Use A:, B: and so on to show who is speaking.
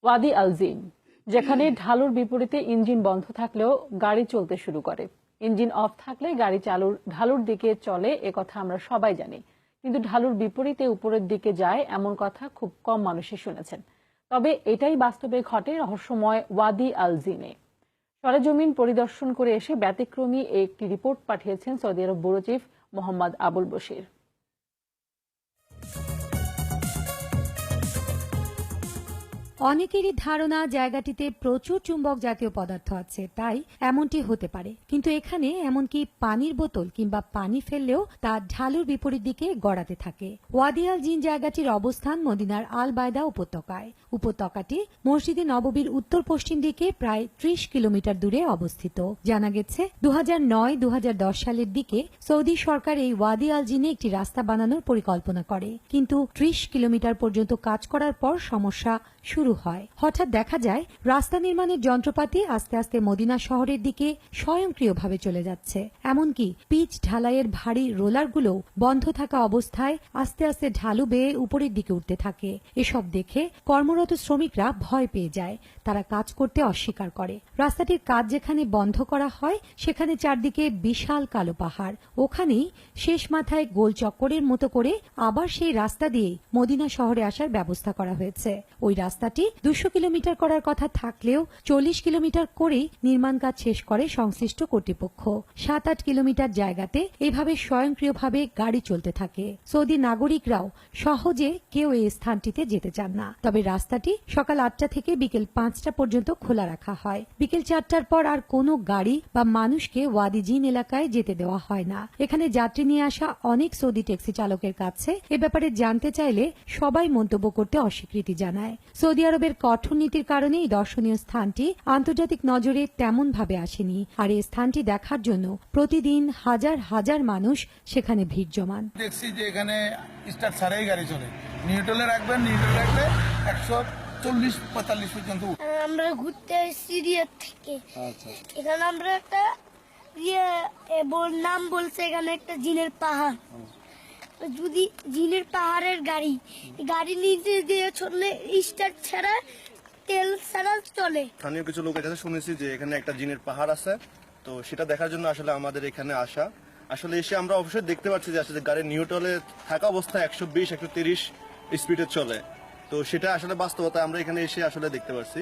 A: ওয়াদি আল জিন, যেখানে ঢালুর বিপরীতে ইঞ্জিন বন্ধ থাকলেও গাড়ি চলতে শুরু করে। ইঞ্জিন অফ থাকলে গাড়ি ঢালুর দিকে চলে, একথা আমরা সবাই জানি। কিন্তু ঢালুর বিপরীতে উপরের দিকে যায় এমন কথা খুব কম মানুষই শুনেছেন। তবে এটাই বাস্তবে ঘটে রহস্যময় ওয়াদি আল জিনে। সরেজমিন পরিদর্শন করে এসে ব্যতিক্রমী একটি রিপোর্ট পাঠিয়েছেন সৌদি আরব ব্যুরো চিফ মোহাম্মদ আবুল বশির।
B: অনেকেরই ধারণা জায়গাটিতে প্রচুর চুম্বক জাতীয় পদার্থ আছে, তাই এমনটি হতে পারে। কিন্তু এখানে এমনকি পানির বোতল কিংবা পানি ফেললেও তা ঢালুর বিপরীত দিকে গড়াতে থাকে। ওয়াদি আল জিন জায়গাটির অবস্থান মদিনার আল বায়দা উপত্যকায়। উপত্যকাটি মসজিদে নববীর উত্তর পশ্চিম দিকে প্রায় ৩০ কিলোমিটার দূরে অবস্থিত। জানা গেছে ২০০৯-২০১০ সালের দিকে সৌদি সরকার এই ওয়াদি আল জিনে একটি রাস্তা বানানোর পরিকল্পনা করে, কিন্তু ৩০ কিলোমিটার পর্যন্ত কাজ করার পর সমস্যা শুরু হয়। হঠাৎ দেখা যায় রাস্তা নির্মাণের যন্ত্রপাতি আস্তে আস্তে মদিনা শহরের দিকে স্বয়ংক্রিয়ভাবে চলে যাচ্ছে। এমনকি পিচ ঢালাইয়ের ভারী রোলারগুলো বন্ধ থাকা অবস্থায় আস্তে আস্তে ঢালু বেয়ে উপরের দিকে উঠতে থাকে। এসব দেখে কর্মরত শ্রমিকরা ভয় পেয়ে যায়। তারা কাজ করতে অস্বীকার করে। রাস্তাটির কাজ যেখানে বন্ধ করা হয় সেখানে চারদিকে বিশাল কালো পাহাড়। ওখানেই শেষ মাথায় গোল চক্করের মতো করে আবার সেই রাস্তা দিয়ে মদিনা শহরে আসার ব্যবস্থা করা হয়েছে। ওই রাস্তাটি ২০০ কিলোমিটার করার কথা থাকলেও ৪০ কিলোমিটার করেই নির্মাণ কাজ শেষ করে সংশ্লিষ্ট কর্তৃপক্ষ। ৭-৮ কিলোমিটার জায়গাতে এভাবে স্বয়ংক্রিয়ভাবে গাড়ি চলতে থাকে। সৌদি নাগরিকরাও সহজে কেউ এই স্থানটিতে যেতে চান না। তবে রাস্তাটি সকাল ৮টা থেকে বিকেল ৫টা পর্যন্ত খোলা রাখা হয়। বিকেল ৪টার পর আর কোনো গাড়ি বা মানুষকে ওয়াদি জিন এলাকায় যেতে দেওয়া হয় না। এখানে যাত্রী নিয়ে আসা অনেক সৌদি ট্যাক্সি চালকের কাছে এ ব্যাপারে জানতে চাইলে সবাই মন্তব্য করতে অস্বীকৃতি জানায়। সৌদি আরবের কঠোর নীতির কারণে এই দর্শনীয় স্থানটি আন্তর্জাতিক নজরে তেমন ভাবে আসেনি। আর এই স্থানটি দেখার জন্য প্রতিদিন হাজার হাজার মানুষ সেখানে ভিড় জমান।
C: ট্যাক্সি যে এখানে স্টার্ট ছাড়াই গাড়ি চলে, নিউট্রালে রাখবেন, নিউট্রালে রাখলে ১৪০-৪৫ পর্যন্ত।
D: আমরা ঘুরতে এসেছি রিয়াদ থেকে। এখানে আমরা একটা নাম বলছে, এখানে একটা জিনের পাহাড়। যদি জিনের পাহাড়ের গাড়ি নিচে দিয়ে চললে স্টার্ট ছাড়া তেল ছাড়া চলে।
E: স্থানীয় কিছু লোকের কাছে শুনেছি যে এখানে একটা জিনের পাহাড় আছে, তো সেটা দেখার জন্য আসলে আমাদের এখানে আসা। আসলে এসে আমরা অবশ্যই দেখতে পাচ্ছি যে আসলে গাড়ির নিউট্রালে থাকা অবস্থায় ১২০-১৩০ স্পিডে চলে। তো সেটা আসলে বাস্তবতা আমরা এখানে এসে আসলে দেখতে পাচ্ছি।